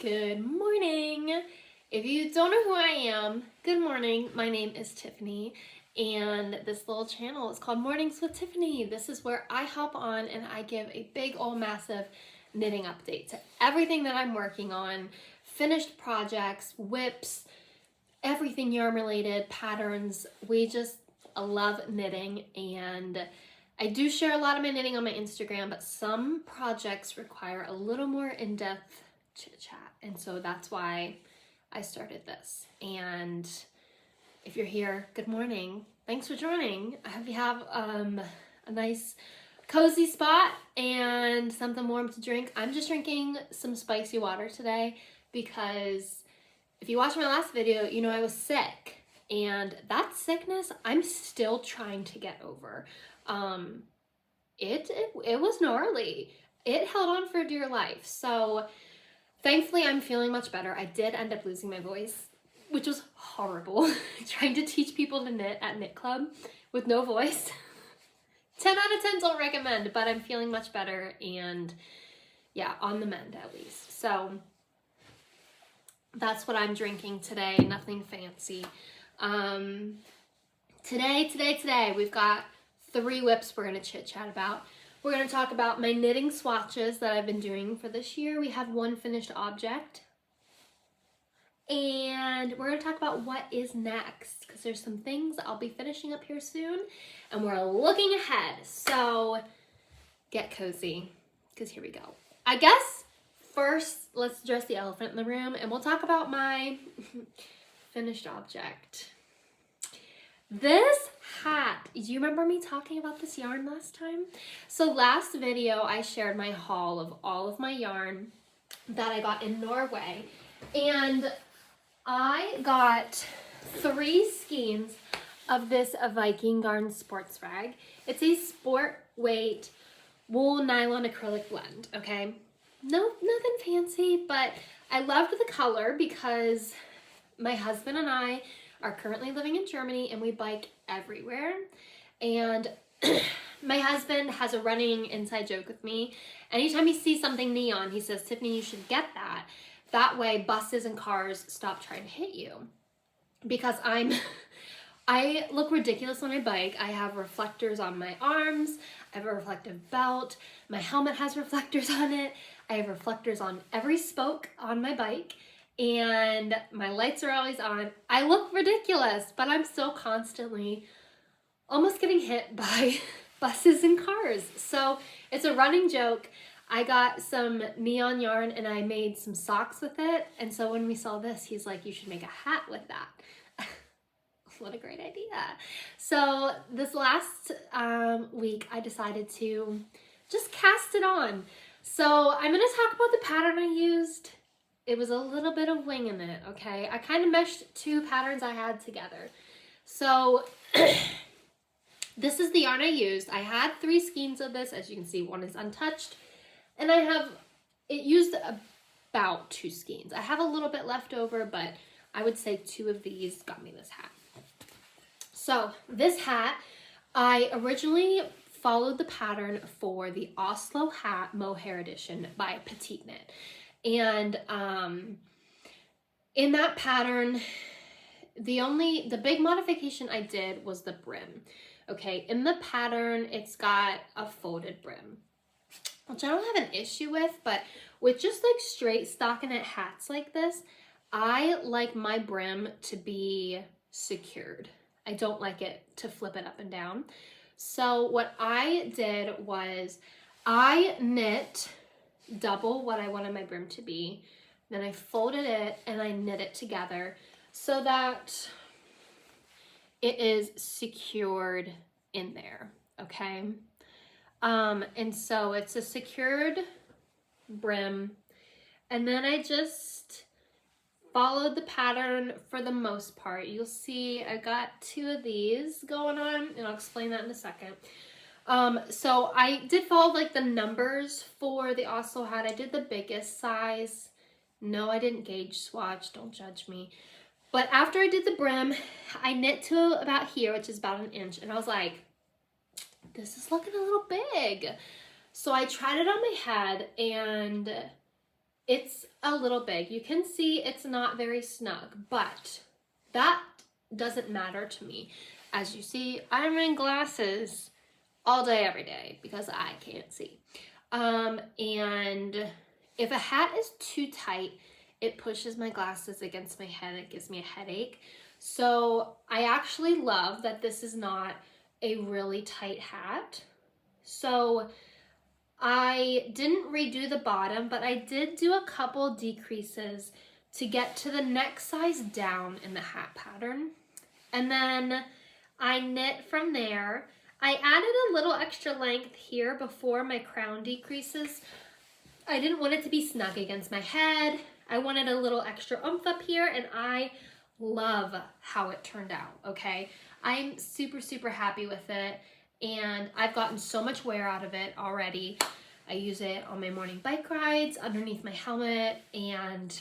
Good morning. If you don't know who I am, good morning. My name is Tiffany, and this little channel is called Mornings with Tiffany. This is where I hop on and I give a big old massive knitting update to everything that I'm working on, finished projects, whips, everything yarn related, patterns. We just love knitting, and I do share a lot of my knitting on my Instagram, but some projects require a little more in-depth chit chat. And so that's why I started this. And if you're here, good morning. Thanks for joining. I hope you have a nice cozy spot and something warm to drink. I'm just drinking some spicy water today because if you watched my last video, you know I was sick. And that sickness, I'm still trying to get over. It was gnarly. It held on for dear life. So thankfully, I'm feeling much better. I did end up losing my voice, which was horrible. Trying to teach people to knit at knit club with no voice. 10 out of 10 don't recommend, but I'm feeling much better and yeah, on the mend at least. So that's what I'm drinking today. Nothing fancy. Today, we've got 3 whips we're going to chit chat about. We're going to talk about my knitting swatches that I've been doing for this year. We have 1 finished object. And we're going to talk about what is next, because there's some things I'll be finishing up here soon, and we're looking ahead. So get cozy, because here we go. I guess first, let's address the elephant in the room, and we'll talk about my finished object. This hat, do you remember me talking about this yarn last time? So last video I shared my haul of all of my yarn that I got in Norway, and I got 3 skeins of this Viking Garn sports rag. It's a sport weight wool nylon acrylic blend, okay? Nothing fancy, but I loved the color because my husband and I are currently living in Germany and we bike everywhere. And my husband has a running inside joke with me. Anytime he sees something neon, he says, "Tiffany, you should get that. That way buses and cars stop trying to hit you." Because I look ridiculous when I bike. I have reflectors on my arms. I have a reflective belt. My helmet has reflectors on it. I have reflectors on every spoke on my bike. And my lights are always on. I look ridiculous, but I'm still constantly almost getting hit by buses and cars. So it's a running joke. I got some neon yarn and I made some socks with it. And so when we saw this, he's like, "You should make a hat with that." What a great idea. So this last week, I decided to just cast it on. So I'm going to talk about the pattern I used. It was a little bit of winging it, okay? I kind of meshed 2 patterns I had together. So this is the yarn I used. I had 3 skeins of this. As you can see, 1 is untouched. And it used about 2 skeins. I have a little bit left over, but I would say 2 of these got me this hat. So this hat, I originally followed the pattern for the Oslo hat mohair edition by Petite Knit. And in that pattern, the big modification I did was the brim. Okay, in the pattern, it's got a folded brim, which I don't have an issue with, but with just like straight stockinette hats like this, I like my brim to be secured. I don't like it to flip it up and down. So what I did was I knit double what I wanted my brim to be. Then I folded it and I knit it together so that it is secured in there, okay? And so it's a secured brim. And then I just followed the pattern for the most part. You'll see I got 2 of these going on, and I'll explain that in a second. So I did follow like the numbers for the Oslo hat. I did the biggest size. No, I didn't gauge swatch, don't judge me. But after I did the brim, I knit to about here, which is about 1 inch, and I was like, this is looking a little big. So I tried it on my head, and it's a little big. You can see it's not very snug, but that doesn't matter to me. As you see, I'm wearing glasses all day, every day, because I can't see. And if a hat is too tight, it pushes my glasses against my head. It gives me a headache. So I actually love that this is not a really tight hat. So I didn't redo the bottom, but I did do a couple decreases to get to the neck size down in the hat pattern. And then I knit from there. I added a little extra length here before my crown decreases. I didn't want it to be snug against my head. I wanted a little extra oomph up here, and I love how it turned out, okay? I'm super, super happy with it, and I've gotten so much wear out of it already. I use it on my morning bike rides, underneath my helmet, and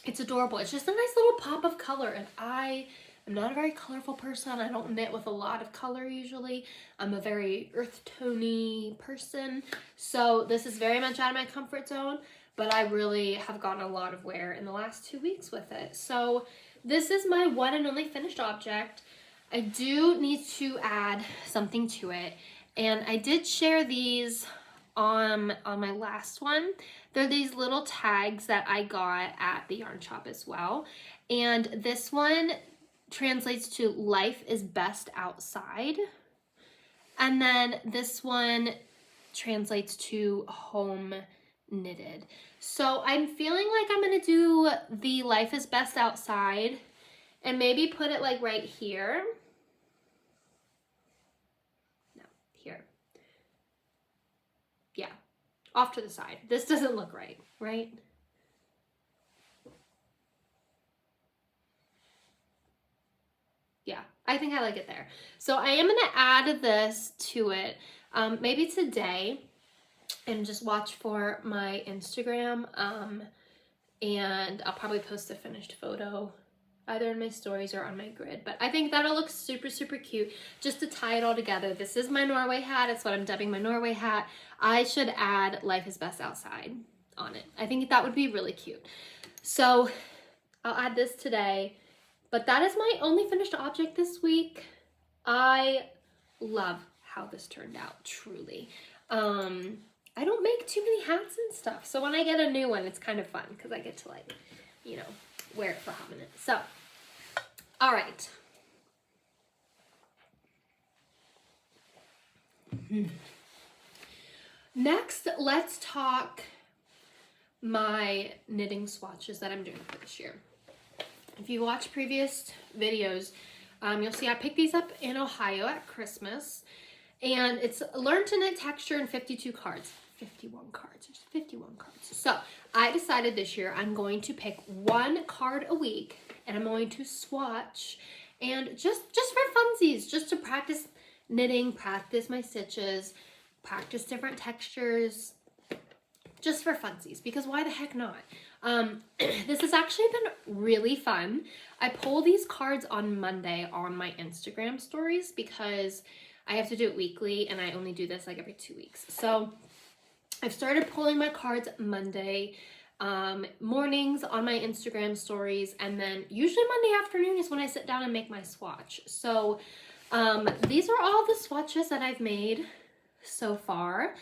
it's adorable. It's just a nice little pop of color, and I am not a very colorful person. I don't knit with a lot of color usually. I'm a very earth tone-y person, so this is very much out of my comfort zone, but I really have gotten a lot of wear in the last 2 weeks with it. So this is my one and only finished object. I do need to add something to it, and I did share these on my last one. They're these little tags that I got at the yarn shop as well, and this one translates to life is best outside, and then this one translates to home knitted. So I'm feeling like I'm gonna do the life is best outside and maybe put it like right here. No, here. Yeah, off to the side. This doesn't look right, right? Yeah, I think I like it there. So I am gonna add this to it maybe today, and just watch for my Instagram, and I'll probably post a finished photo either in my stories or on my grid, but I think that'll look super, super cute just to tie it all together. This is my Norway hat. It's what I'm dubbing my Norway hat. I should add life is best outside on it. I think that would be really cute. So I'll add this today, but that is my only finished object this week. I love how this turned out, truly. I don't make too many hats and stuff, so when I get a new one, it's kind of fun because I get to, like, you know, wear it for a hot minute. So, all right. Next, let's talk my knitting swatches that I'm doing for this year. If you watch previous videos, you'll see I picked these up in Ohio at Christmas, and it's learn to knit texture in 52 cards. 51 cards, there's 51 cards. So I decided this year I'm going to pick one card a week, and I'm going to swatch, and just for funsies, just to practice knitting, practice my stitches, practice different textures, just for funsies, because why the heck not? This has actually been really fun. I pull these cards on Monday on my Instagram stories because I have to do it weekly, and I only do this like every 2 weeks. So I've started pulling my cards Monday mornings on my Instagram stories, and then usually Monday afternoon is when I sit down and make my swatch. So these are all the swatches that I've made so far.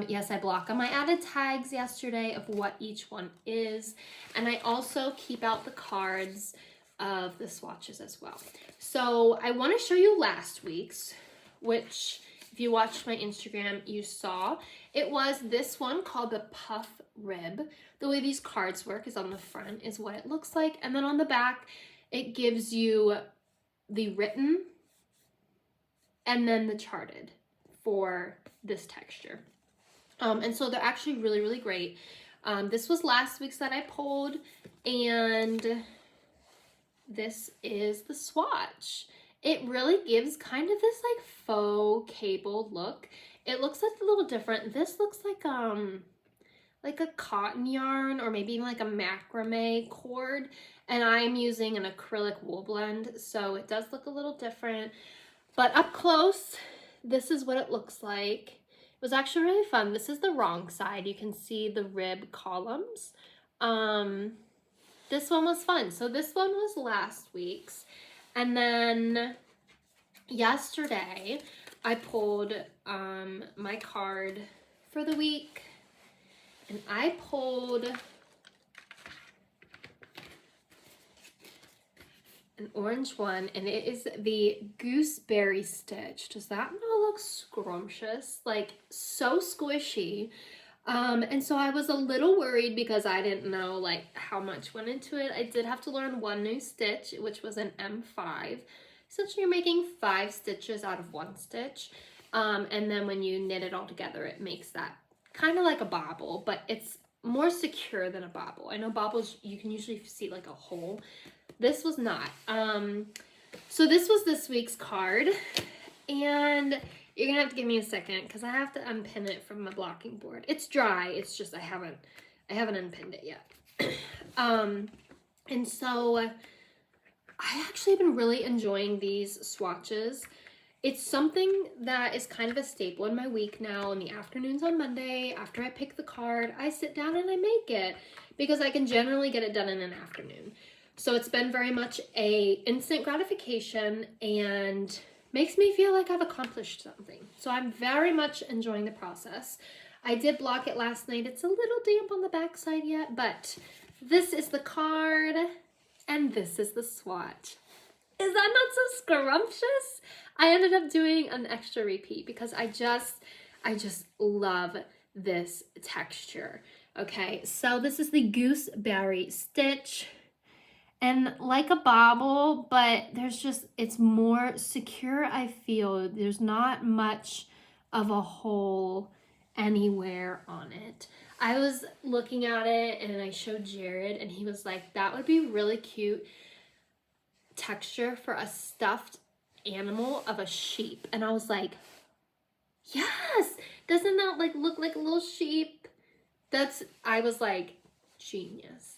Yes, I block them. I added tags yesterday of what each one is, and I also keep out the cards of the swatches as well. So I want to show you last week's, which if you watched my Instagram, you saw. It was this one called the Puff Rib. The way these cards work is on the front is what it looks like, and then on the back, it gives you the written and then the charted for this texture. And so they're actually really, really great. This was last week's that I pulled, and this is the swatch. It really gives kind of this like faux cable look. It looks like a little different. This looks like a cotton yarn, or maybe even like a macrame cord, and I'm using an acrylic wool blend, so it does look a little different. But up close, this is what it looks like. It was actually really fun. This is the wrong side. You can see the rib columns. This one was fun. So this one was last week's. And then yesterday I pulled my card for the week. And I pulled an orange one, and it is the gooseberry stitch. Does that not look scrumptious? Like, so squishy. And so I was a little worried because I didn't know like how much went into it. I did have to learn one new stitch, which was an M5. Essentially, you're making 5 stitches out of 1 stitch. And then when you knit it all together, it makes that kind of like a bobble, but it's more secure than a bobble. I know bobbles, you can usually see like a hole. This was not. So this was this week's card, and you're gonna have to give me a second because I have to unpin it from the blocking board. It's dry. It's just I haven't unpinned it yet. And so I actually have been really enjoying these swatches. It's something that is kind of a staple in my week now. In the afternoons on Monday, after I pick the card, I sit down and I make it because I can generally get it done in an afternoon. So it's been very much a instant gratification and makes me feel like I've accomplished something. So I'm very much enjoying the process. I did block it last night. It's a little damp on the back side yet, but this is the card and this is the swatch. Is that not so scrumptious? I ended up doing an extra repeat because I just love this texture. Okay, so this is the gooseberry stitch. And like a bobble, but it's more secure, I feel. There's not much of a hole anywhere on it. I was looking at it and I showed Jared and he was like, that would be really cute texture for a stuffed animal of a sheep. And I was like, yes, doesn't that like look like a little sheep? I was like, genius.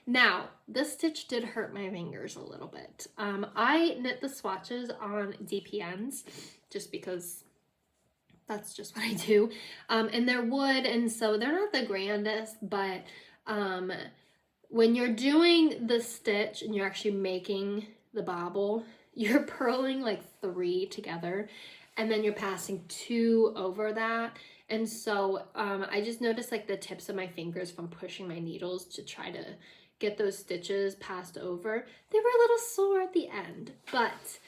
Now, this stitch did hurt my fingers a little bit. I knit the swatches on DPNs just because that's just what I do. And they're wood, and so they're not the grandest, but when you're doing the stitch and you're actually making the bobble, you're purling like 3 together, and then you're passing 2 over that. And so I just noticed like the tips of my fingers from pushing my needles to try to get those stitches passed over. They were a little sore at the end, but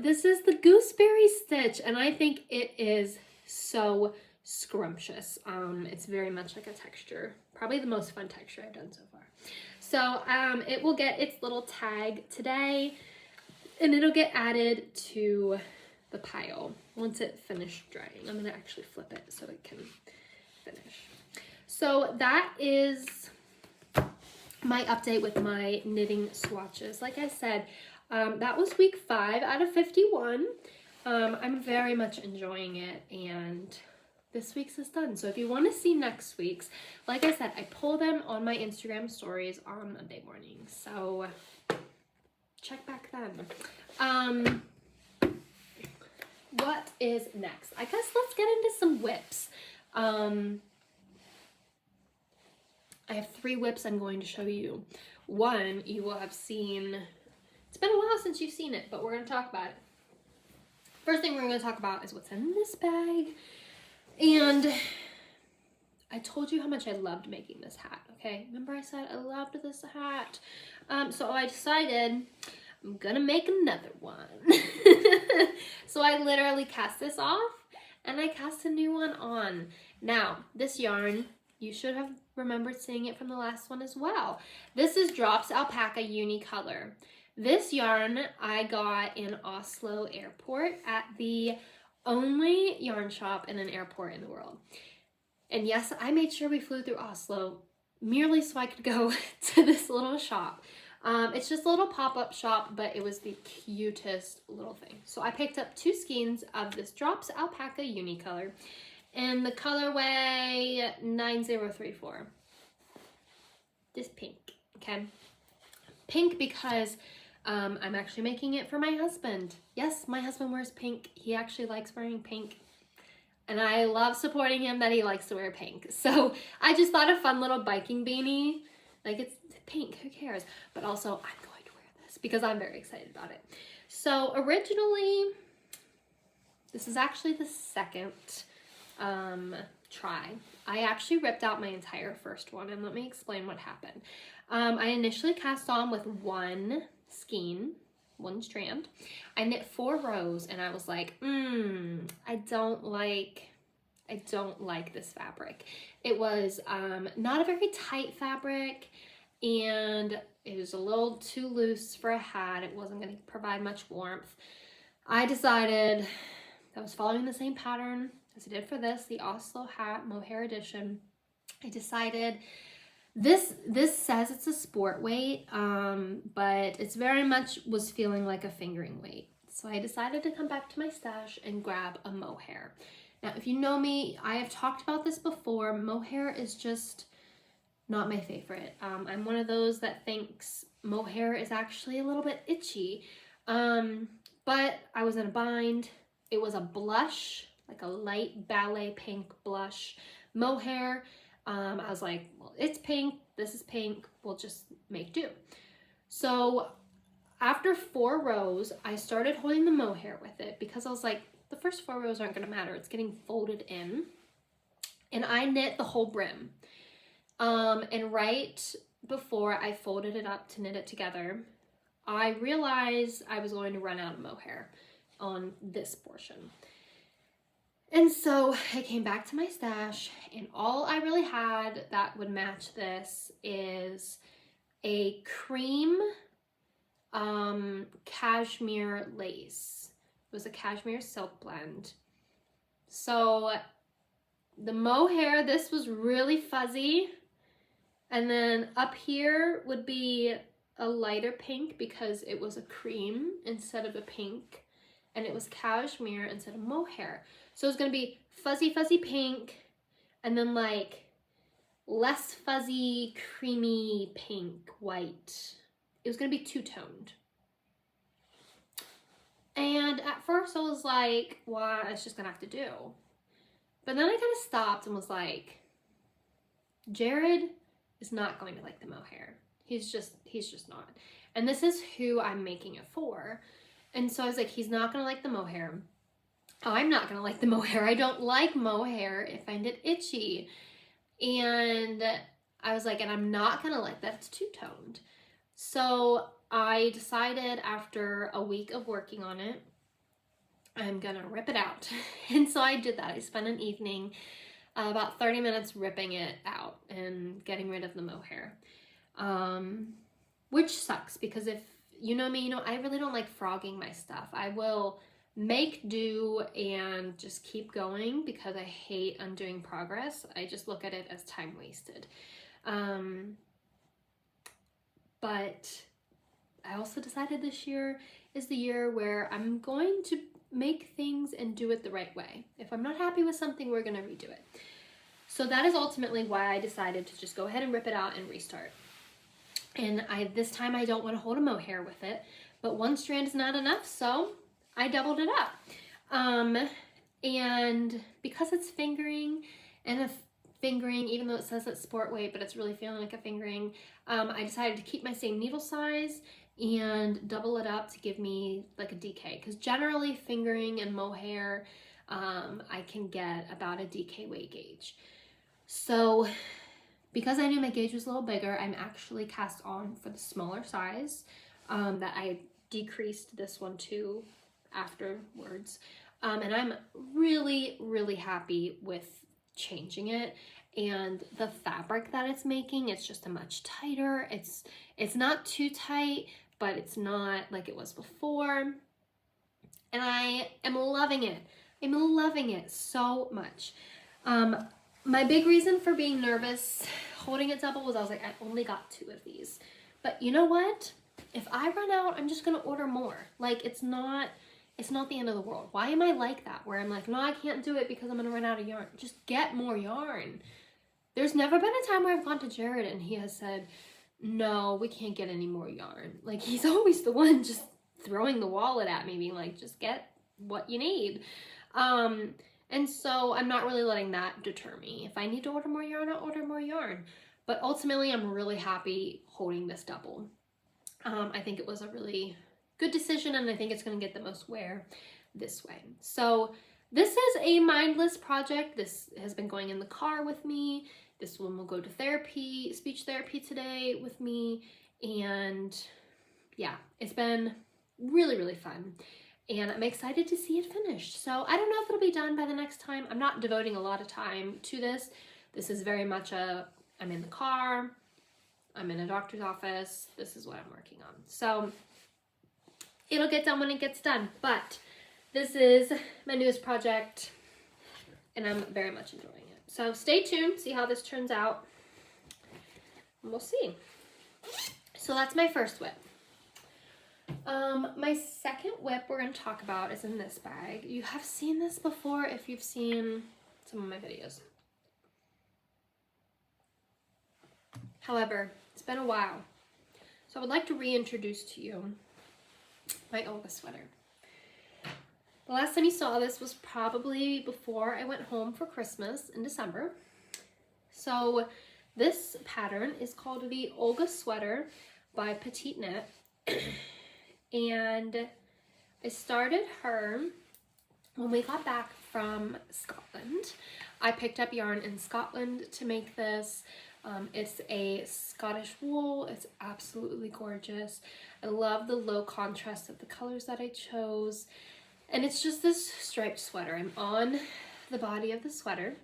this is the gooseberry stitch, and I think it is so scrumptious. It's very much like a texture, probably the most fun texture I've done so far. So it will get its little tag today, and it'll get added to the pile once it finished drying. I'm gonna actually flip it so it can finish. So that is my update with my knitting swatches. Like I said, that was week 5 out of 51. I'm very much enjoying it, and this week's is done. So if you want to see next week's, like I said, I pull them on my Instagram stories on Monday morning. So check back then. What is next? I guess let's get into some whips. I have 3 whips I'm going to show you. One you will have seen. It's been a while since you've seen it, but we're going to talk about it. First thing we're going to talk about is what's in this bag. And I told you how much I loved making this hat, okay? Remember I said I loved this hat? So I decided I'm going to make another one. So I literally cast this off and I cast a new one on. Now, this yarn, you should have remembered seeing it from the last one as well. This is Drops Alpaca Unicolor. This yarn I got in Oslo Airport at the only yarn shop in an airport in the world. And yes, I made sure we flew through Oslo merely so I could go to this little shop. It's just a little pop-up shop, but it was the cutest little thing. So I picked up 2 skeins of this Drops Alpaca Unicolor in the colorway 9034. This pink, okay? Pink because I'm actually making it for my husband. Yes, my husband wears pink. He actually likes wearing pink. And I love supporting him that he likes to wear pink. So I just thought a fun little biking beanie. Like, it's pink, who cares? But also, I'm going to wear this because I'm very excited about it. So originally, this is actually the second try. I actually ripped out my entire first one, and let me explain what happened. I initially cast on with one skein, one strand. I knit 4 rows, and I was like, I don't like this fabric. It was not a very tight fabric, and it was a little too loose for a hat. It wasn't going to provide much warmth. I decided I was following the same pattern as I did for this, the Oslo hat mohair edition. I decided this says it's a sport weight, but it's very much was feeling like a fingering weight. So I decided to come back to my stash and grab a mohair. Now, if you know me, I have talked about this before. Mohair is just not my favorite. I'm one of those that thinks mohair is actually a little bit itchy. But I was in a bind. It was a blush, like a light ballet pink blush mohair. I was like, well, it's pink, this is pink, we'll just make do. So after 4 rows, I started holding the mohair with it because I was like, the first 4 rows aren't gonna matter, it's getting folded in. And I knit the whole brim. And right before I folded it up to knit it together, I realized I was going to run out of mohair on this portion. And so I came back to my stash, and all I really had that would match this is a cream cashmere lace. It was a cashmere silk blend. So the mohair, this was really fuzzy. And then up here would be a lighter pink because it was a cream instead of a pink. And it was cashmere instead of mohair. So it's gonna be fuzzy, fuzzy pink, and then like less fuzzy, creamy pink, white. It was gonna be two-toned. And at first I was like, well, it's just gonna have to do. But then I kind of stopped and was like, Jared is not going to like the mohair. He's just not. And this is who I'm making it for. And so I was like, he's not gonna like the mohair. I'm not gonna like the mohair. I don't like mohair. I find it itchy. And I was like, and I'm not gonna like that it's two-toned. So I decided after a week of working on it, I'm gonna rip it out. And so I did that. I spent an evening, about 30 minutes ripping it out and getting rid of the mohair. Which sucks because if you know me, you know, I really don't like frogging my stuff. I will make do and just keep going because I hate undoing progress. I just look at it as time wasted. But I also decided this year is the year where I'm going to make things and do it the right way. If I'm not happy with something, we're gonna redo it. So that is ultimately why I decided to just go ahead and rip it out and restart. And this time I don't want to hold a mohair with it, but one strand is not enough, so I doubled it up. And because it's fingering, and a fingering, even though it says it's sport weight, but it's really feeling like a fingering, I decided to keep my same needle size and double it up to give me like a DK. Because generally fingering and mohair, I can get about a DK weight gauge. So because I knew my gauge was a little bigger, I'm actually cast on for the smaller size that I decreased this one to afterwards. And I'm really, really happy with changing it. And the fabric that it's making, it's just a much tighter. It's not too tight, but it's not like it was before. And I am loving it. I'm loving it so much. My big reason for being nervous holding it double was I was like, I only got 2 of these. But you know what? If I run out, I'm just gonna order more. Like, it's not the end of the world. Why am I like that? Where I'm like, no, I can't do it because I'm gonna run out of yarn. Just get more yarn. There's never been a time where I've gone to Jared and he has said, no, we can't get any more yarn. Like, he's always the one just throwing the wallet at me, being like, just get what you need. And so I'm not really letting that deter me. If I need to order more yarn, I'll order more yarn. But ultimately, I'm really happy holding this double. I think it was a really good decision, and I think it's going to get the most wear this way. So this is a mindless project. This has been going in the car with me. This one will go to therapy, speech therapy today with me. And yeah, it's been really, really fun. And I'm excited to see it finished. So I don't know if it'll be done by the next time. I'm not devoting a lot of time to this. This is very much I'm in the car, I'm in a doctor's office, this is what I'm working on. So it'll get done when it gets done, but this is my newest project and I'm very much enjoying it. So stay tuned, see how this turns out, and we'll see. So that's my first whip. My second whip we're going to talk about is in this bag. You have seen this before if you've seen some of my videos. However, it's been a while, so I would like to reintroduce to you my Olga sweater. The last time you saw this was probably before I went home for Christmas in December. So this pattern is called the Olga sweater by Petite Knit. And I started her when we got back from Scotland. I picked up yarn in Scotland to make this. It's a Scottish wool. It's absolutely gorgeous. I love the low contrast of the colors that I chose. And it's just this striped sweater. I'm on the body of the sweater.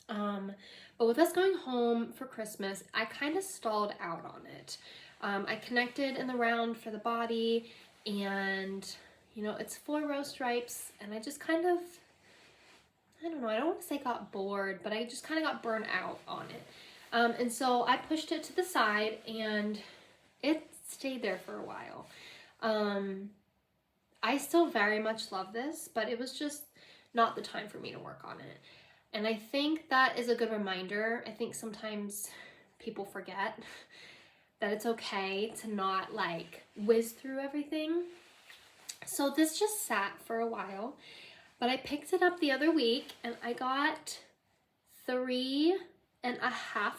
But with us going home for Christmas, I kind of stalled out on it. I connected in the round for the body, and you know, it's 4-row stripes, and I just kind of, I don't know, I don't want to say got bored, but I just kind of got burnt out on it. And so I pushed it to the side, and it stayed there for a while. I still very much love this, but it was just not the time for me to work on it. And I think that is a good reminder. I think sometimes people forget that it's okay to not like whiz through everything. So this just sat for a while, but I picked it up the other week and I got 3.5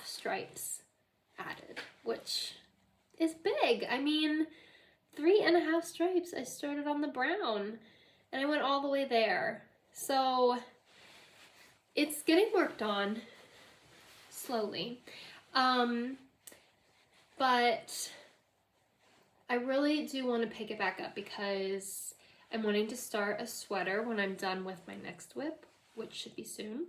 stripes added, which is big. I mean, 3.5 stripes. I started on the brown and I went all the way there. So it's getting worked on slowly. But I really do want to pick it back up because I'm wanting to start a sweater when I'm done with my next whip, which should be soon.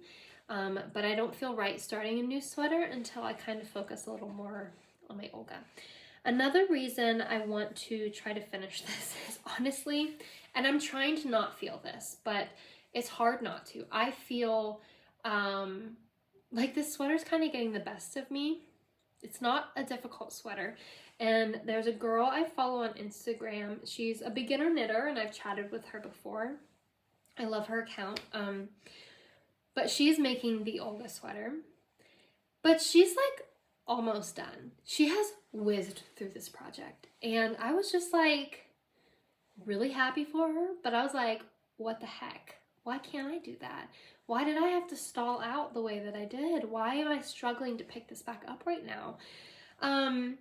But I don't feel right starting a new sweater until I kind of focus a little more on my Olga. Another reason I want to try to finish this is honestly, and I'm trying to not feel this, but it's hard not to. I feel like this sweater's kind of getting the best of me. It's not a difficult sweater. And there's a girl I follow on Instagram. She's a beginner knitter and I've chatted with her before. I love her account. But she's making the Olga sweater. But she's like almost done. She has whizzed through this project. And I was just like really happy for her. But I was like, what the heck? Why can't I do that? Why did I have to stall out the way that I did? Why am I struggling to pick this back up right now? And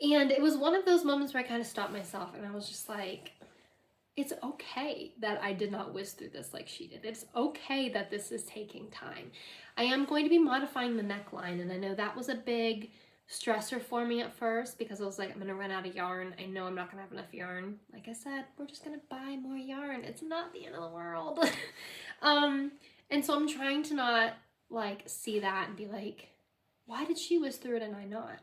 it was one of those moments where I kind of stopped myself and I was just like, it's okay that I did not whiz through this like she did. It's okay that this is taking time. I am going to be modifying the neckline, and I know that was a big stressor for me at first because I was like, I'm gonna run out of yarn. I know I'm not gonna have enough yarn. Like I said, we're just gonna buy more yarn. It's not the end of the world. And so I'm trying to not like see that and be like, why did she whiz through it and I not?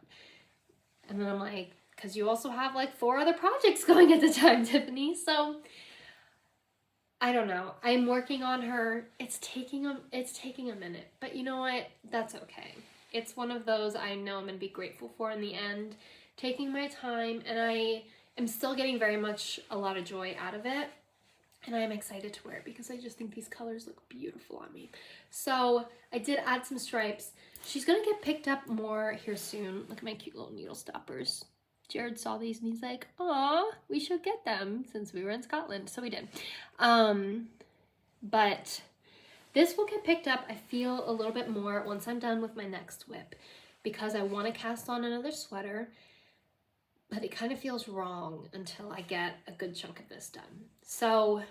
And then I'm like, because you also have like 4 other projects going at the time, Tiffany. So I don't know. I'm working on her. It's taking a minute, but you know what? That's okay. It's one of those I know I'm going to be grateful for in the end, taking my time, and I am still getting very much a lot of joy out of it. And I am excited to wear it because I just think these colors look beautiful on me. So I did add some stripes. She's going to get picked up more here soon. Look at my cute little needle stoppers. Jared saw these and he's like, aw, we should get them since we were in Scotland. So we did. but this will get picked up, I feel, a little bit more once I'm done with my next whip, because I want to cast on another sweater, but it kind of feels wrong until I get a good chunk of this done. So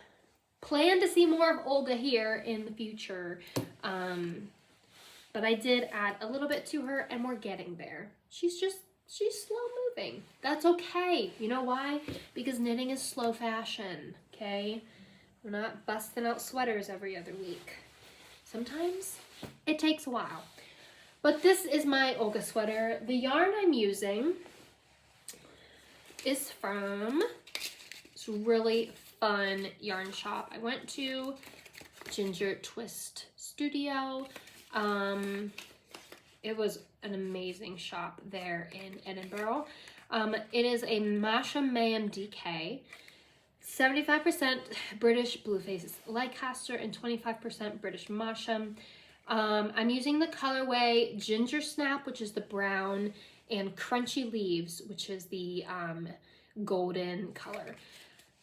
plan to see more of Olga here in the future. But I did add a little bit to her, and we're getting there. She's slow moving. That's okay. You know why? Because knitting is slow fashion, okay? We're not busting out sweaters every other week. Sometimes it takes a while. But this is my Olga sweater. The yarn I'm using is from this really fun yarn shop. I went to Ginger Twist Studio. It was an amazing shop there in Edinburgh. It is a Masha Mayhem DK, 75% British Blueface Leicester and 25% British Masha. I'm using the colorway Ginger Snap, which is the brown, and Crunchy Leaves, which is the golden color.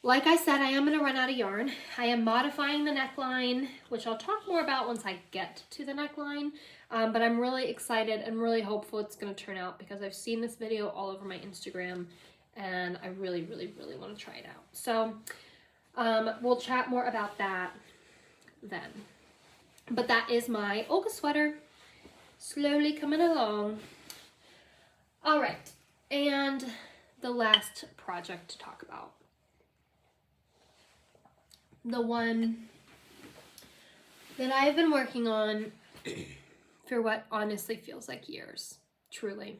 Like I said, I am going to run out of yarn. I am modifying the neckline, which I'll talk more about once I get to the neckline. But I'm really excited and really hopeful it's going to turn out, because I've seen this video all over my Instagram and I really, really, really want to try it out. So we'll chat more about that then. But that is my Olga sweater, slowly coming along. All right, and the last project to talk about. The one that I've been working on for what honestly feels like years, truly.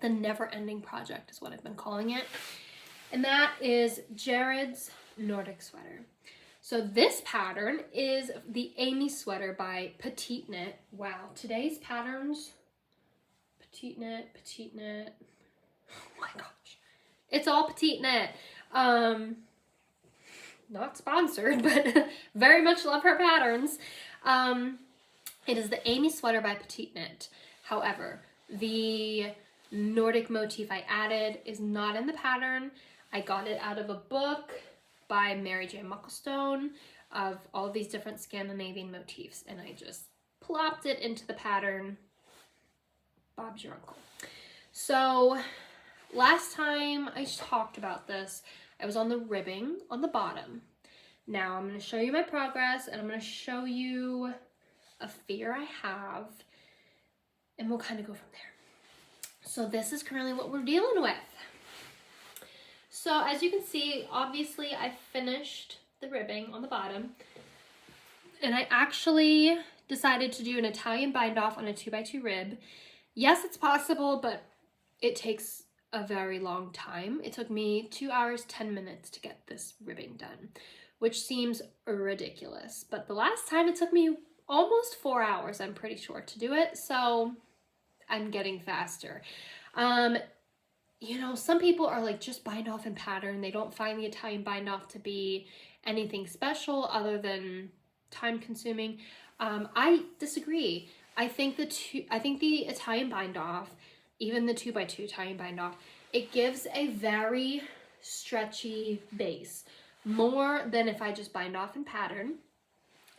The never-ending project is what I've been calling it. And that is Jared's Nordic sweater. So this pattern is the Amy sweater by Petite Knit. Wow, today's patterns, Petite Knit. Oh my gosh. It's all Petite Knit. Not sponsored, but very much love her patterns. It is the Amy sweater by Petite Knit. However, the Nordic motif I added is not in the pattern. I got it out of a book by Mary J. Mucklestone of all of these different Scandinavian motifs, and I just plopped it into the pattern. Bob's your uncle. So last time I talked about this, I was on the ribbing on the bottom. Now I'm going to show you my progress, and I'm going to show you a fear I have, and we'll kind of go from there. So this is currently what we're dealing with. So as you can see, obviously I finished the ribbing on the bottom, and I actually decided to do an Italian bind off on a 2x2 rib. Yes, it's possible, but it takes a very long time. It took me 2 hours, 10 minutes to get this ribbing done, which seems ridiculous. But the last time it took me almost 4 hours, I'm pretty sure, to do it. So I'm getting faster. You know, some people are like, just bind off and pattern. They don't find the Italian bind off to be anything special other than time consuming. I disagree. I think the Italian bind off, even the 2x2 Italian bind off, it gives a very stretchy base, more than if I just bind off and pattern.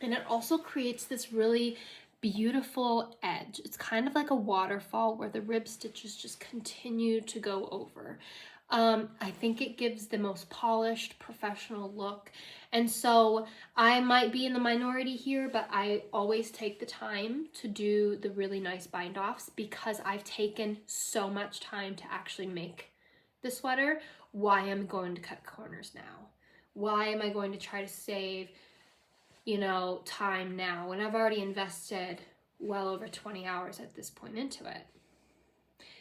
And it also creates this really beautiful edge. It's kind of like a waterfall where the rib stitches just continue to go over. I think it gives the most polished, professional look. And so I might be in the minority here, but I always take the time to do the really nice bind offs because I've taken so much time to actually make the sweater. Why am I going to cut corners now? Why am I going to try to save, you know, time now when I've already invested well over 20 hours at this point into it?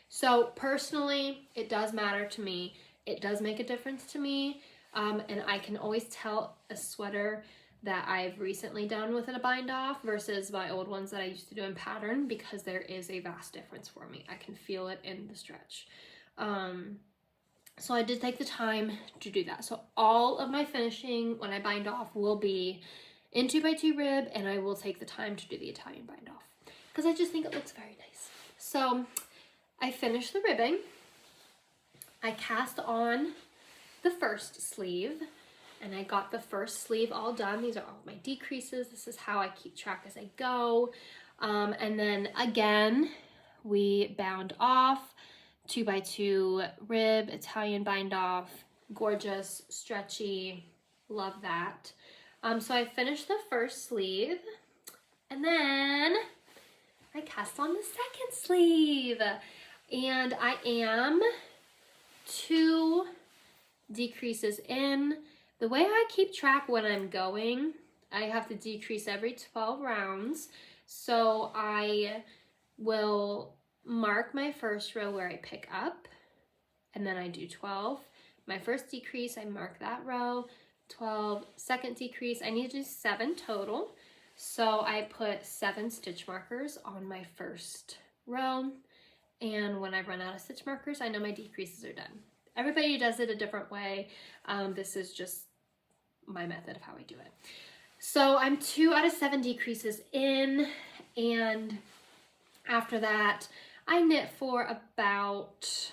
So personally, it does matter to me. It does make a difference to me. And I can always tell a sweater that I've recently done with a bind off versus my old ones that I used to do in pattern, because there is a vast difference for me. I can feel it in the stretch. So I did take the time to do that. So all of my finishing when I bind off will be in 2x2 rib, and I will take the time to do the Italian bind off because I just think it looks very nice. So I finished the ribbing. I cast on the first sleeve, and I got the first sleeve all done. These are all my decreases. This is how I keep track as I go. And then again, we bound off 2x2 rib, Italian bind off, gorgeous, stretchy, love that. So I finished the first sleeve, and then I cast on the second sleeve, and I am 2 decreases in. The way I keep track when I'm going, I have to decrease every 12 rounds. So I will mark my first row where I pick up, and then I do 12. My first decrease, I mark that row, 12. Second decrease, I need to do 7 total. So I put 7 stitch markers on my first row, and when I run out of stitch markers, I know my decreases are done. Everybody does it a different way. This is just my method of how I do it. So I'm 2 out of 7 decreases in, and after that, I knit for about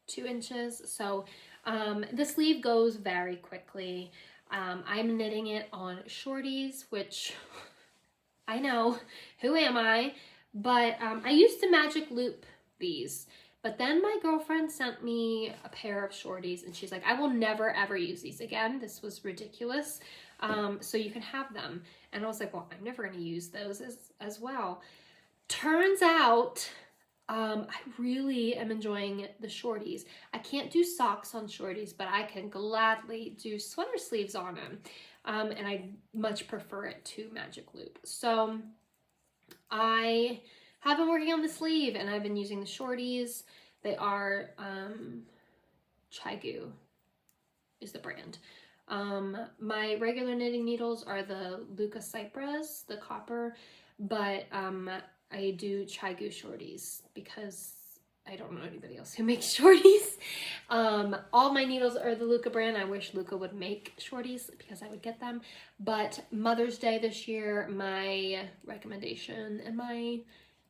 2 inches. So the sleeve goes very quickly. I'm knitting it on shorties, which I know, who am I? But I used to magic loop these, but then my girlfriend sent me a pair of shorties, and she's like, I will never ever use these again. This was ridiculous. So you can have them. And I was like, well, I'm never going to use those as well. Turns out, I really am enjoying the shorties. I can't do socks on shorties, but I can gladly do sweater sleeves on them. And I much prefer it to magic loop. So I have been working on the sleeve, and I've been using the shorties. They are Chigu is the brand. My regular knitting needles are the Luca Cypress, the copper, but I do Chigu shorties because I don't know anybody else who makes shorties. All my needles are the Luca brand. I wish Luca would make shorties because I would get them. But Mother's Day this year, my recommendation and my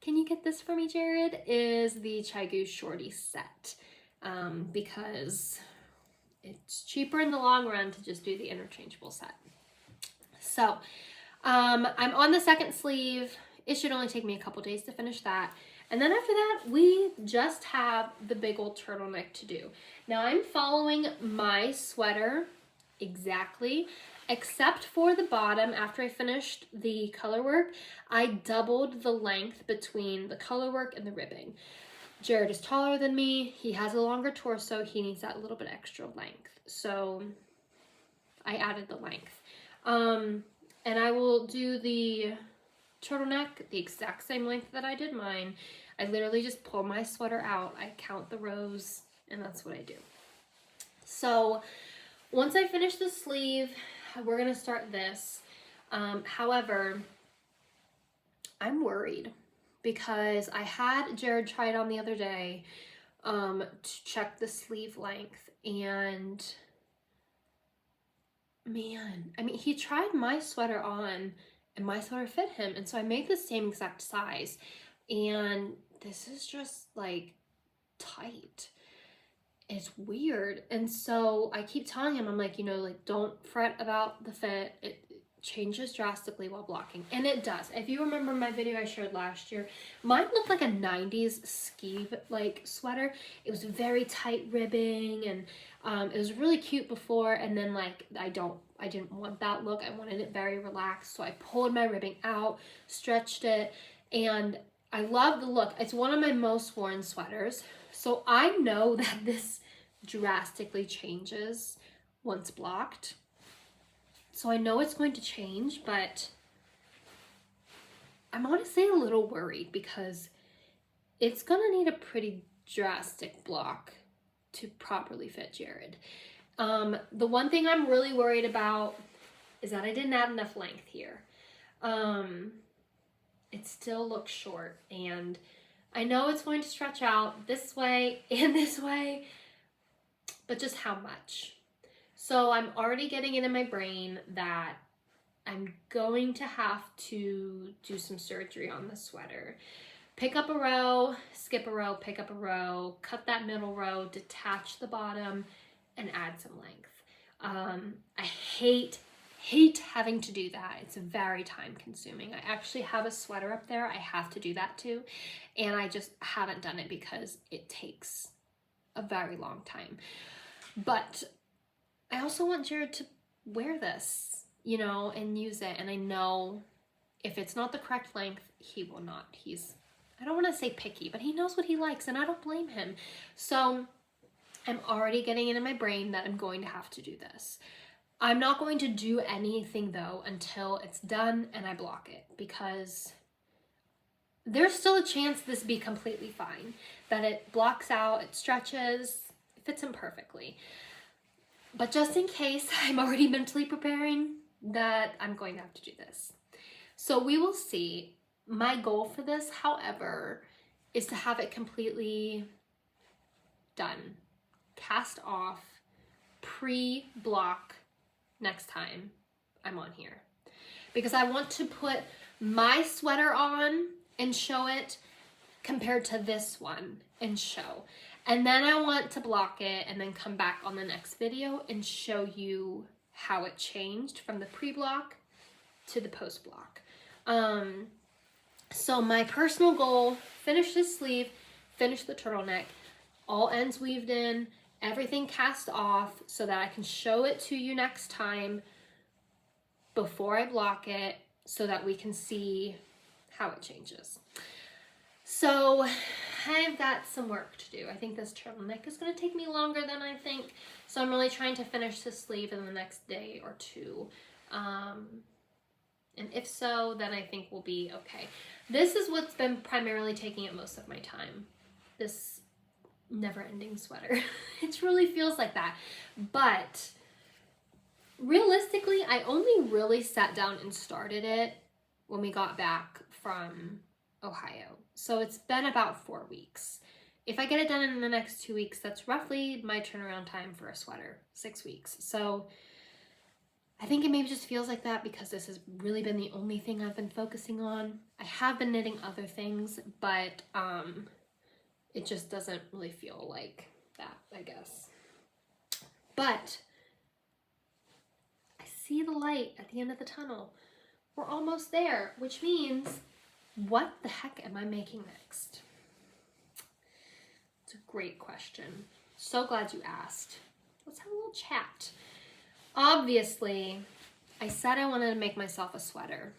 can you get this for me, Jared, is the Chigu shorty set, because it's cheaper in the long run to just do the interchangeable set. So I'm on the second sleeve. It should only take me a couple days to finish that. And then after that, we just have the big old turtleneck to do. Now I'm following my sweater exactly, except for the bottom. After I finished the color work, I doubled the length between the color work and the ribbing. Jared is taller than me. He has a longer torso. He needs that little bit extra length. So I added the length. And I will do the turtleneck the exact same length that I did mine. I literally just pull my sweater out, I count the rows, and that's what I do. So once I finish the sleeve, we're gonna start this. However, I'm worried because I had Jared try it on the other day to check the sleeve length, and man, I mean, he tried my sweater on and my sweater fit him, and so I made the same exact size, and this is just like tight. It's weird. And so I keep telling him, I'm like, you know, like, don't fret about the fit. It changes drastically while blocking, and it does. If you remember my video I shared last year, mine looked like a 90s ski like sweater. It was very tight ribbing, and it was really cute before, and then like I didn't want that look. I wanted it very relaxed, so I pulled my ribbing out, stretched it, and I love the look. It's one of my most worn sweaters, so I know that this drastically changes once blocked. So I know it's going to change, but I'm honestly a little worried because it's gonna need a pretty drastic block to properly fit Jared. The one thing I'm really worried about is that I didn't add enough length here. It still looks short, and I know it's going to stretch out this way and this way, but just how much? So I'm already getting it in my brain that I'm going to have to do some surgery on the sweater. Pick up a row, skip a row, pick up a row, cut that middle row, detach the bottom, and add some length. I hate having to do that. It's very time consuming. I actually have a sweater up there I have to do that too, and I just haven't done it because it takes a very long time. But I also want Jared to wear this, you know, and use it. And I know if it's not the correct length, he will not. I don't want to say picky, but he knows what he likes, and I don't blame him. So I'm already getting it in my brain that I'm going to have to do this. I'm not going to do anything though until it's done and I block it, because there's still a chance this be completely fine, that it blocks out, it stretches, it fits him perfectly. But just in case, I'm already mentally preparing that I'm going to have to do this. So we will see. My goal for this, however, is to have it completely done, cast off, pre-block next time I'm on here. Because I want to put my sweater on and show it compared to this one and show. And then I want to block it and then come back on the next video and show you how it changed from the pre-block to the post-block. So my personal goal, finish this sleeve, finish the turtleneck, all ends weaved in, everything cast off so that I can show it to you next time before I block it so that we can see how it changes. So I've got some work to do. I think this turtleneck is going to take me longer than I think. So I'm really trying to finish the sleeve in the next day or two. And if so, then I think we'll be okay. This is what's been primarily taking up most of my time. This never-ending sweater. It really feels like that. But realistically, I only really sat down and started it when we got back from Ohio. So it's been about 4 weeks. If I get it done in the next 2 weeks, that's roughly my turnaround time for a sweater, 6 weeks. So I think it maybe just feels like that because this has really been the only thing I've been focusing on. I have been knitting other things, but it just doesn't really feel like that, I guess. But I see the light at the end of the tunnel. We're almost there, which means, what the heck am I making next? It's a great question. So glad you asked. Let's have a little chat. Obviously, I said I wanted to make myself a sweater.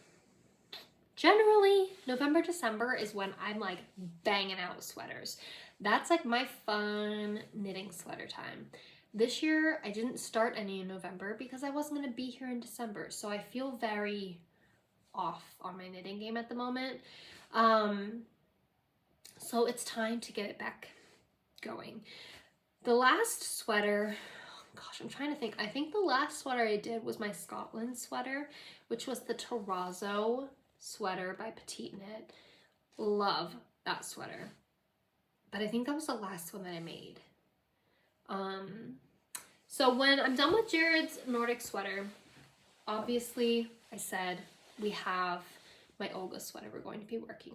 Generally, November, December is when I'm like banging out sweaters. That's like my fun knitting sweater time. This year, I didn't start any in November because I wasn't going to be here in December. So I feel very off on my knitting game at the moment. So it's time to get it back going. The last sweater, gosh, I'm trying to think. I think the last sweater I did was my Scotland sweater, which was the Terrazzo sweater by Petite Knit. Love that sweater. But I think that was the last one that I made. So when I'm done with Jared's Nordic sweater, obviously I said we have my Olga sweater we're going to be working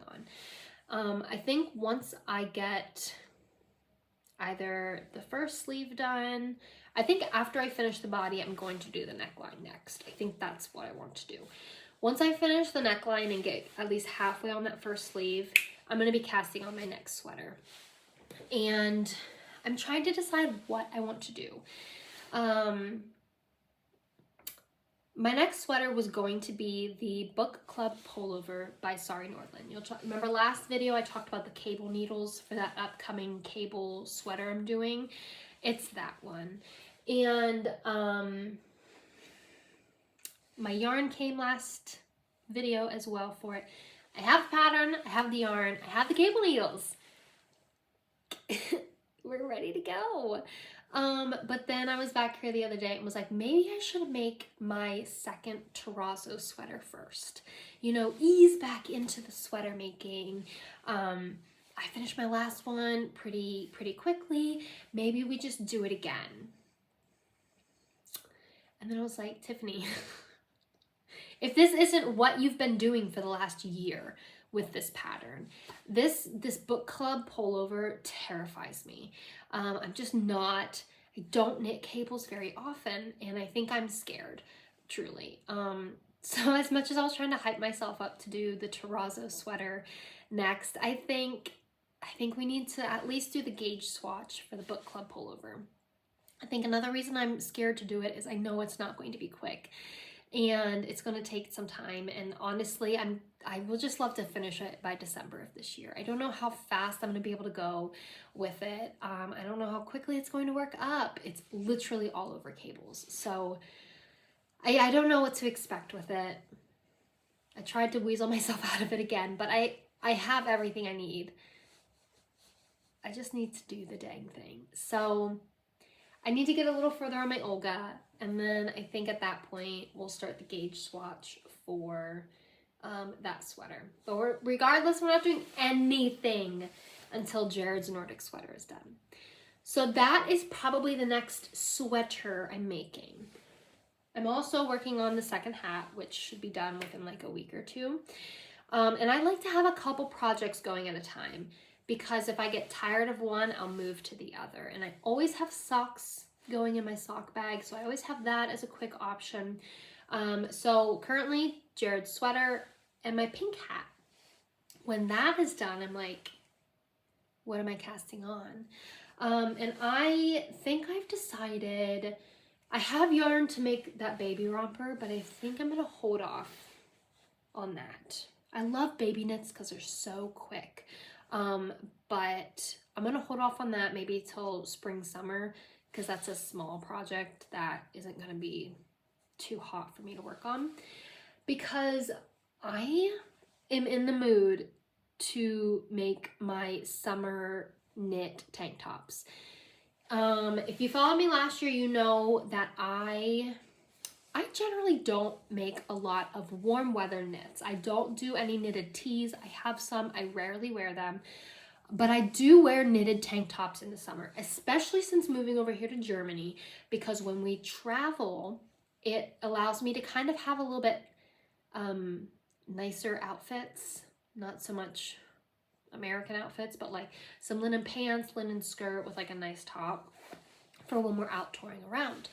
on. I think once I get either the first sleeve done, I think after I finish the body, I'm going to do the neckline next. I think that's what I want to do. Once I finish the neckline and get at least halfway on that first sleeve, I'm going to be casting on my next sweater. And I'm trying to decide what I want to do. My next sweater was going to be the Book Club Pullover by Sari Nordland. You'll remember last video I talked about the cable needles for that upcoming cable sweater I'm doing. It's that one. And my yarn came last video as well for it. I have the pattern, I have the yarn, I have the cable needles. We're ready to go. But then I was back here the other day and was like, maybe I should make my second Terrazzo sweater first. You know, ease back into the sweater making. I finished my last one pretty quickly. Maybe we just do it again. And then I was like, Tiffany, if this isn't what you've been doing for the last year with this pattern, this book club pullover terrifies me. I'm just not I don't knit cables very often, and I think I'm scared, truly. So as much as I was trying to hype myself up to do the terrazzo sweater next, I think we need to at least do the gauge swatch for the book club pullover. I think another reason I'm scared to do it is I know it's not going to be quick, and it's going to take some time, and honestly I will just love to finish it by December of this year. I don't know how fast I'm going to be able to go with it. I don't know how quickly it's going to work up. It's literally all over cables, so I don't know what to expect with it. I tried to weasel myself out of it again, but I have everything I need. I just need to do the dang thing. So I need to get a little further on my Olga, and then I think at that point we'll start the gauge swatch for that sweater. But regardless, we're not doing anything until Jared's Nordic sweater is done. So that is probably the next sweater I'm making. I'm also working on the second hat, which should be done within like a week or two. And I like to have a couple projects going at a time, because if I get tired of one, I'll move to the other. And I always have socks going in my sock bag, so I always have that as a quick option. So currently, Jared's sweater and my pink hat. When that is done, I'm like, what am I casting on? And I think I've decided, I have yarn to make that baby romper, but I think I'm gonna hold off on that. I love baby knits because they're so quick. But I'm gonna hold off on that maybe till spring, summer, because that's a small project that isn't gonna be too hot for me to work on, because I am in the mood to make my summer knit tank tops. If you followed me last year, you know that I generally don't make a lot of warm weather knits. I don't do any knitted tees. I have some, I rarely wear them, but I do wear knitted tank tops in the summer, especially since moving over here to Germany, because when we travel, it allows me to kind of have a little bit nicer outfits, not so much American outfits, but like some linen pants, linen skirt with like a nice top for when we're out touring around.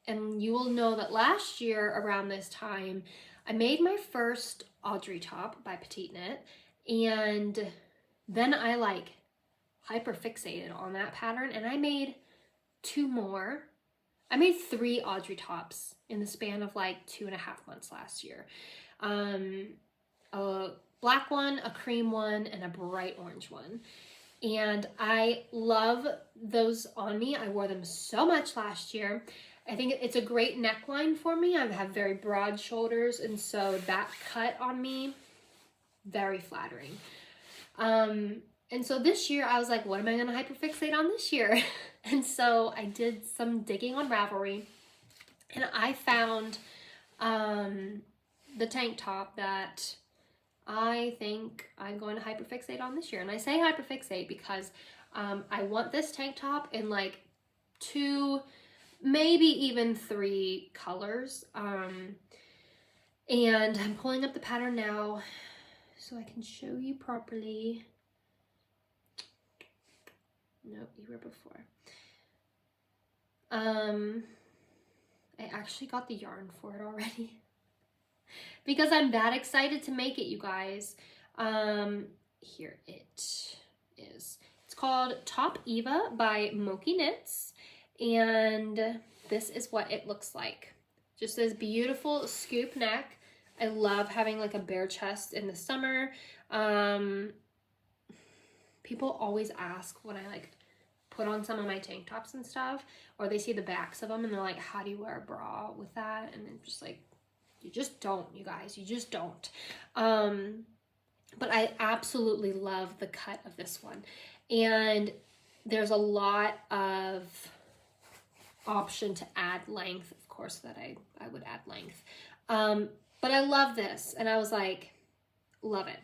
And you will know that last year around this time, I made my first Audrey top by Petite Knit, and then I like hyper fixated on that pattern, and I made 2 more. I made 3 Audrey tops in the span of like 2.5 months last year. A black one, a cream one, and a bright orange one. And I love those on me. I wore them so much last year. I think it's a great neckline for me. I have very broad shoulders, and so that cut on me, very flattering. And so this year I was like, what am I gonna hyperfixate on this year? And so I did some digging on Ravelry, and I found the tank top that I think I'm going to hyperfixate on this year. And I say hyperfixate because I want this tank top in like 2, maybe even 3 colors. And I'm pulling up the pattern now so I can show you properly. Nope, you were before. I actually got the yarn for it already because I'm that excited to make it, you guys. Here it is. It's called Top Eva by Moki Knits, and this is what it looks like. Just this beautiful scoop neck. I love having like a bare chest in the summer. People always ask when I like put on some of my tank tops and stuff, or they see the backs of them and they're like, how do you wear a bra with that? And I'm just like, you just don't, you guys, you just don't. But I absolutely love the cut of this one. And there's a lot of option to add length, of course, that I would add length. But I love this, and I was like, love it.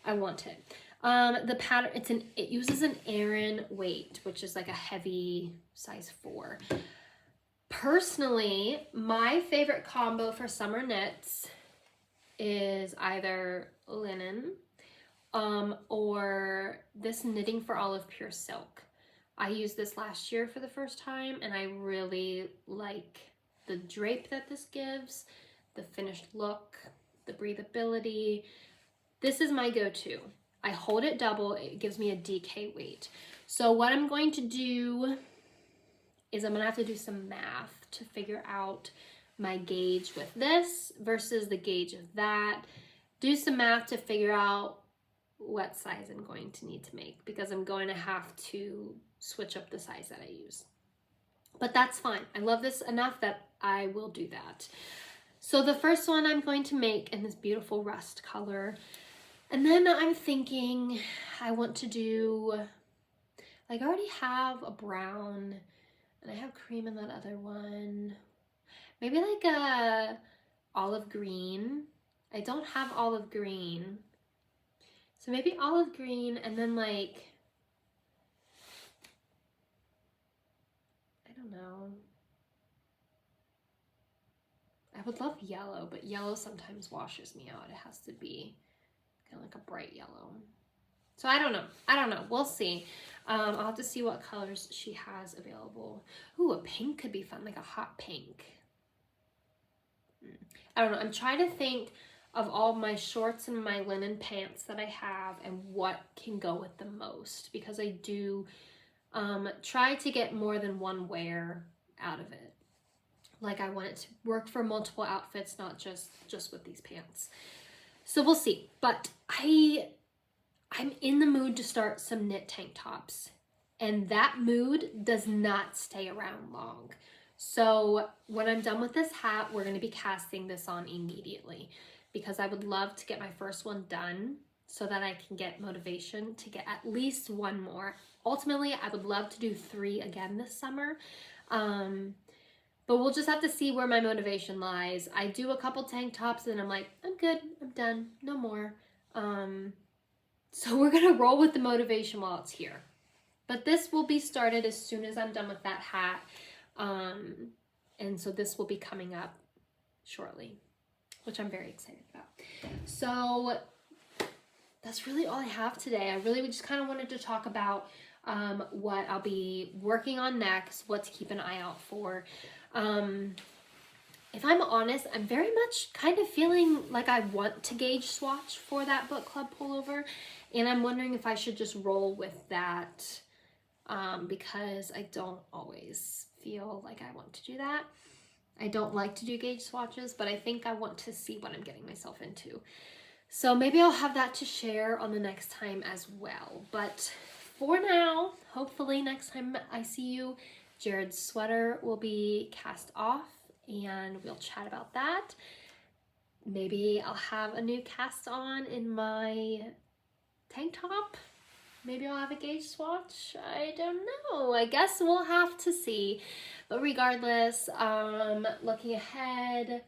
I want it. The pattern, it uses an Aran weight, which is like a heavy size 4. Personally, my favorite combo for summer knits is either linen or this Knitting for Olive Pure Silk. I used this last year for the first time, and I really like the drape that this gives, the finished look, the breathability. This is my go-to. I hold it double, it gives me a DK weight. So what I'm going to do is I'm gonna have to do some math to figure out my gauge with this versus the gauge of that. Do some math to figure out what size I'm going to need to make, because I'm going to have to switch up the size that I use. But that's fine. I love this enough that I will do that. So the first one I'm going to make in this beautiful rust color. And then I'm thinking I want to do, like I already have a brown and I have cream in that other one. Maybe like a olive green. I don't have olive green. So maybe olive green, and then like, I don't know. I would love yellow, but yellow sometimes washes me out. It has to be kind of like a bright yellow. So I don't know. We'll see. I'll have to see what colors she has available. Ooh, a pink could be fun, like a hot pink. I don't know. I'm trying to think of all my shorts and my linen pants that I have and what can go with the most, because I do try to get more than one wear out of it. Like I want it to work for multiple outfits, not just with these pants. So we'll see. But I'm in the mood to start some knit tank tops, and that mood does not stay around long. So when I'm done with this hat, we're going to be casting this on immediately, because I would love to get my first one done so that I can get motivation to get at least one more. Ultimately, I would love to do 3 again this summer. But we'll just have to see where my motivation lies. I do a couple tank tops and I'm like, I'm good, I'm done, no more. So we're gonna roll with the motivation while it's here. But this will be started as soon as I'm done with that hat. And so this will be coming up shortly, which I'm very excited about. So that's really all I have today. I really just kind of wanted to talk about what I'll be working on next, what to keep an eye out for. If I'm honest, I'm very much kind of feeling like I want to gauge swatch for that book club pullover, and I'm wondering if I should just roll with that, because I don't always feel like I want to do that. I don't like to do gauge swatches, but I think I want to see what I'm getting myself into. So maybe I'll have that to share on the next time as well. But for now, hopefully next time I see you, Jared's sweater will be cast off and we'll chat about that. Maybe I'll have a new cast on in my tank top. Maybe I'll have a gauge swatch. I don't know. I guess we'll have to see. But regardless, looking ahead,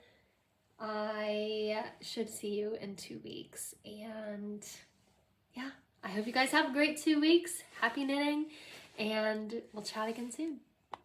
I should see you in 2 weeks. And yeah, I hope you guys have a great 2 weeks. Happy knitting, and we'll chat again soon.